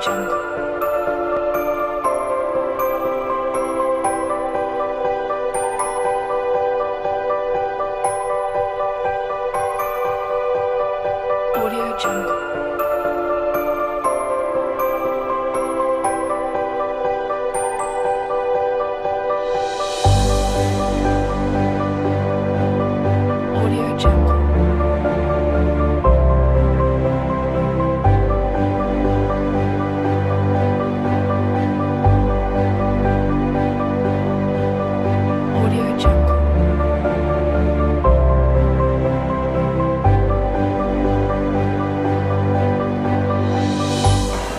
Jungle. Audio Jungle. Audio Jungle. Audio Jungle.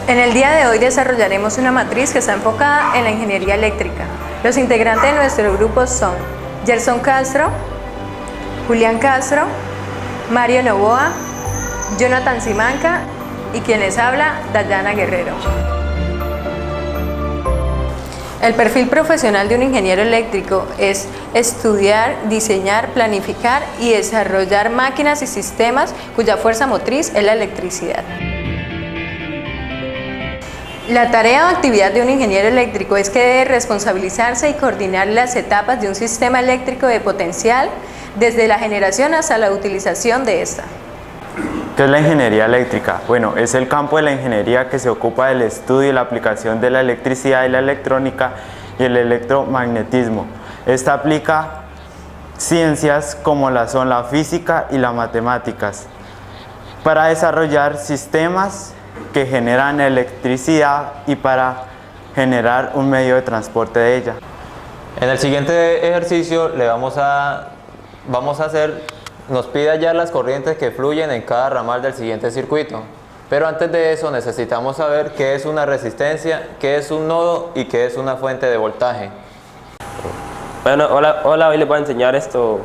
En el día de hoy desarrollaremos una matriz que está enfocada en la ingeniería eléctrica. Los integrantes de nuestro grupo son Gerson Castro, Julián Castro, Mario Novoa, Jonathan Simanca y quien les habla, Dayana Guerrero. El perfil profesional de un ingeniero eléctrico es estudiar, diseñar, planificar y desarrollar máquinas y sistemas cuya fuerza motriz es la electricidad. La tarea o actividad de un ingeniero eléctrico es que debe responsabilizarse y coordinar las etapas de un sistema eléctrico de potencial desde la generación hasta la utilización de esta. ¿Qué es la ingeniería eléctrica? Bueno, es el campo de la ingeniería que se ocupa del estudio y la aplicación de la electricidad y la electrónica y el electromagnetismo. Esta aplica ciencias como son la física y las matemáticas para desarrollar sistemas que generan electricidad y para generar un medio de transporte de ella. En el siguiente ejercicio nos pide hallar las corrientes que fluyen en cada ramal del siguiente circuito. Pero antes de eso necesitamos saber qué es una resistencia, qué es un nodo y qué es una fuente de voltaje. Bueno, hola, hoy les voy a enseñar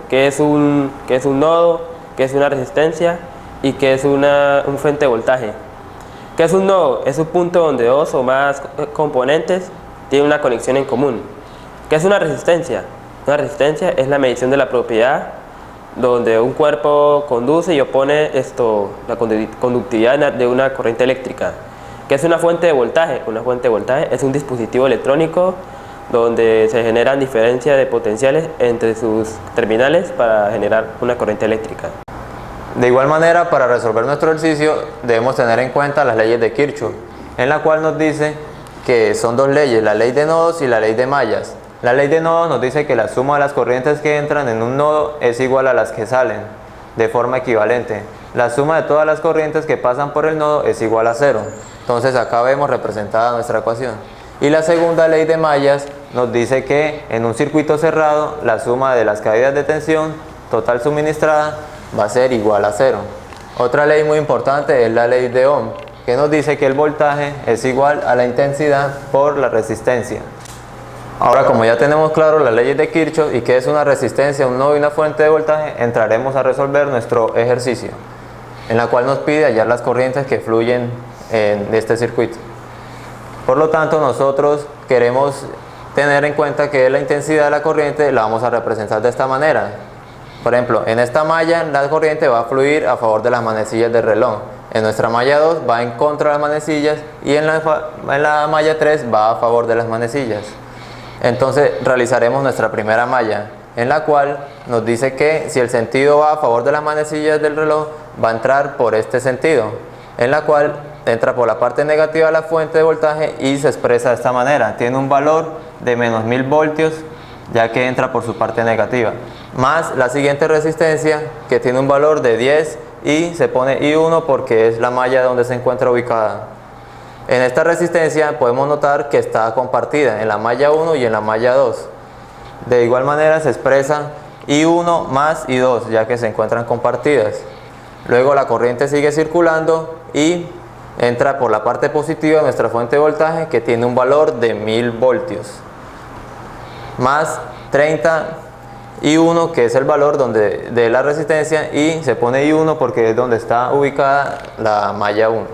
qué es un nodo, qué es una resistencia y qué es una fuente de voltaje. ¿Qué es un nodo? Es un punto donde dos o más componentes tienen una conexión en común. ¿Qué es una resistencia? Una resistencia es la medición de la propiedad donde un cuerpo conduce y opone la conductividad de una corriente eléctrica. ¿Qué es una fuente de voltaje? Una fuente de voltaje es un dispositivo electrónico donde se generan diferencias de potenciales entre sus terminales para generar una corriente eléctrica. De igual manera, para resolver nuestro ejercicio debemos tener en cuenta las leyes de Kirchhoff, en la cual nos dice que son dos leyes, la ley de nodos y la ley de mallas. La ley de nodos nos dice que la suma de las corrientes que entran en un nodo es igual a las que salen, de forma equivalente. La suma de todas las corrientes que pasan por el nodo es igual a 0. Entonces acá vemos representada nuestra ecuación. Y la segunda ley de mallas nos dice que en un circuito cerrado la suma de las caídas de tensión total suministrada va a ser igual a 0. Otra ley muy importante es la ley de Ohm, que nos dice que el voltaje es igual a la intensidad por la resistencia. Ahora, como ya tenemos claro las leyes de Kirchhoff y qué es una resistencia, un nodo y una fuente de voltaje, entraremos a resolver nuestro ejercicio, en la cual nos pide hallar las corrientes que fluyen en este circuito. Por lo tanto, nosotros queremos tener en cuenta que la intensidad de la corriente la vamos a representar de esta manera. Por ejemplo, en esta malla la corriente va a fluir a favor de las manecillas del reloj. En nuestra malla 2 va en contra de las manecillas y en la malla 3 va a favor de las manecillas. Entonces realizaremos nuestra primera malla, en la cual nos dice que si el sentido va a favor de las manecillas del reloj, va a entrar por este sentido, en la cual entra por la parte negativa de la fuente de voltaje y se expresa de esta manera. Tiene un valor de menos 1000 voltios, ya que entra por su parte negativa, más la siguiente resistencia que tiene un valor de 10 y se pone I1 porque es la malla donde se encuentra ubicada. En esta resistencia podemos notar que está compartida en la malla 1 y en la malla 2. De igual manera se expresa I1 más I2 ya que se encuentran compartidas. Luego la corriente sigue circulando y entra por la parte positiva de nuestra fuente de voltaje que tiene un valor de 1000 voltios. Más 30 I1 que es el valor de la resistencia y se pone I1 porque es donde está ubicada la malla 1.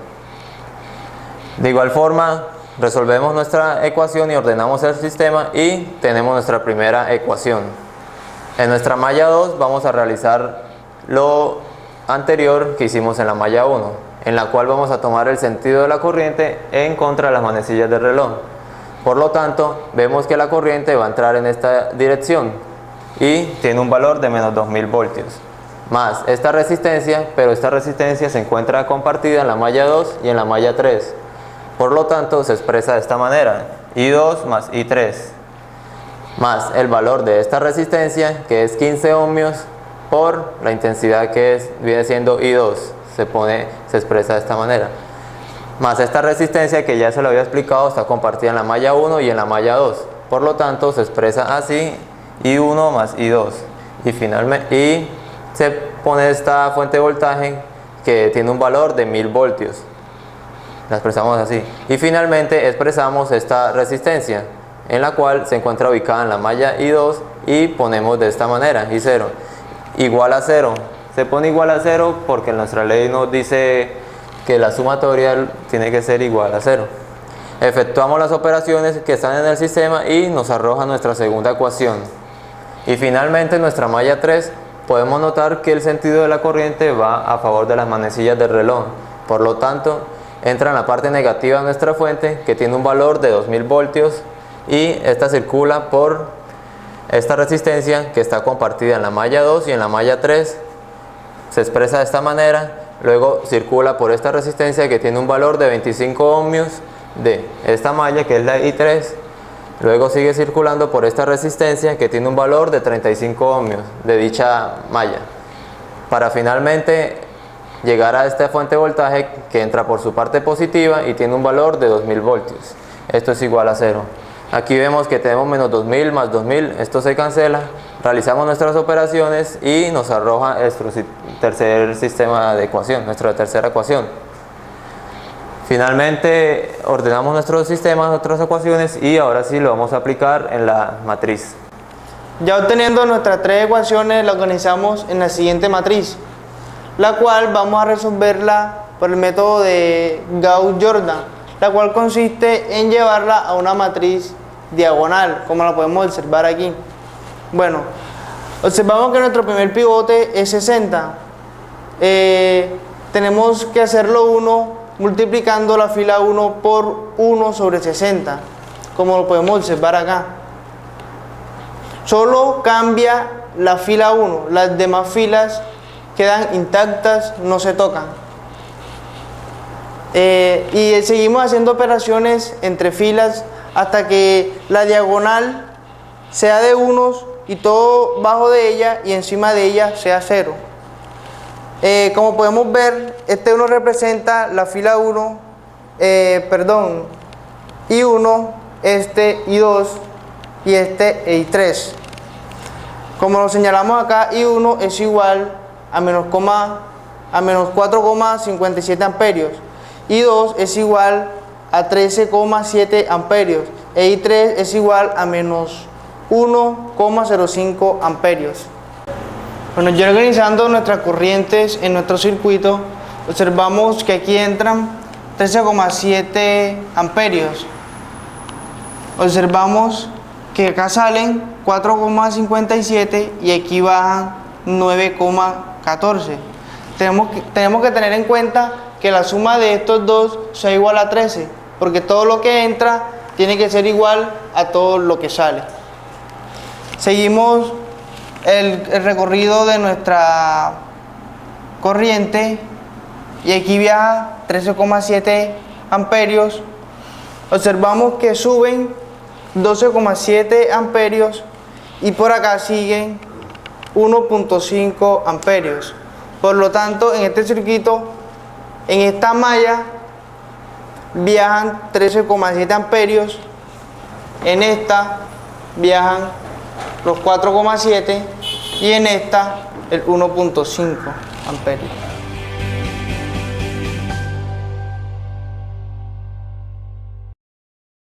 De igual forma resolvemos nuestra ecuación y ordenamos el sistema y tenemos nuestra primera ecuación. En nuestra malla 2 vamos a realizar lo anterior que hicimos en la malla 1. en la cual vamos a tomar el sentido de la corriente en contra de las manecillas del reloj. Por lo tanto, vemos que la corriente va a entrar en esta dirección y tiene un valor de menos 2000 voltios. Más esta resistencia, pero esta resistencia se encuentra compartida en la malla 2 y en la malla 3. Por lo tanto, se expresa de esta manera: I2 más I3, más el valor de esta resistencia, que es 15 ohmios, por la intensidad que viene siendo I2, se expresa de esta manera. Más esta resistencia, que ya se lo había explicado, está compartida en la malla 1 y en la malla 2. Por lo tanto, se expresa así: I1 más I2. Y se pone esta fuente de voltaje que tiene un valor de 1000 voltios. La expresamos así. Y finalmente expresamos esta resistencia, en la cual se encuentra ubicada en la malla I2, y ponemos de esta manera: I0 igual a 0. Se pone igual a 0 porque nuestra ley nos dice que la sumatoria tiene que ser igual a 0. Efectuamos las operaciones que están en el sistema y nos arroja nuestra segunda ecuación. Y finalmente, en nuestra malla 3 podemos notar que el sentido de la corriente va a favor de las manecillas del reloj. Por lo tanto, entra en la parte negativa de nuestra fuente, que tiene un valor de 2000 voltios, y esta circula por esta resistencia que está compartida en la malla 2 y en la malla 3. Se expresa de esta manera. Luego circula por esta resistencia que tiene un valor de 25 ohmios de esta malla, que es la I3. Luego sigue circulando por esta resistencia que tiene un valor de 35 ohmios de dicha malla, para finalmente llegar a esta fuente de voltaje que entra por su parte positiva y tiene un valor de 2000 voltios. Esto es igual a 0. Aquí vemos que tenemos menos 2000 más 2000, esto se cancela. Realizamos nuestras operaciones y nos arroja nuestro tercer sistema de ecuación, nuestra tercera ecuación. Finalmente ordenamos nuestros sistemas, nuestras ecuaciones, y ahora sí lo vamos a aplicar en la matriz. Ya obteniendo nuestras tres ecuaciones, la organizamos en la siguiente matriz, la cual vamos a resolverla por el método de Gauss-Jordan, la cual consiste en llevarla a una matriz diagonal, como la podemos observar aquí. Bueno, observamos que nuestro primer pivote es 60. Tenemos que hacerlo 1 multiplicando la fila 1 por 1 sobre 60, como lo podemos observar acá. Solo cambia la fila 1, las demás filas quedan intactas, no se tocan. Y seguimos haciendo operaciones entre filas hasta que la diagonal sea de unos y todo bajo de ella y encima de ella sea 0. Como podemos ver, este 1 representa la fila 1, I1, este I2 y este I3. Como lo señalamos acá, I1 es igual a menos 4,57 amperios, I2 es igual a 13,7 amperios e I3 es igual a menos 1,05 amperios. Bueno, ya organizando nuestras corrientes en nuestro circuito, observamos que aquí entran 13,7 amperios. Observamos que acá salen 4,57 y aquí bajan 9,14. Tenemos que tener en cuenta que la suma de estos dos sea igual a 13, porque todo lo que entra tiene que ser igual a todo lo que sale. Seguimos el recorrido de nuestra corriente y aquí viaja 13,7 amperios. Observamos que suben 12,7 amperios y por acá siguen 1,5 amperios. Por lo tanto, en este circuito, en esta malla viajan 13,7 amperios, en esta viajan los 4,7 y en esta el 1,5 amperios.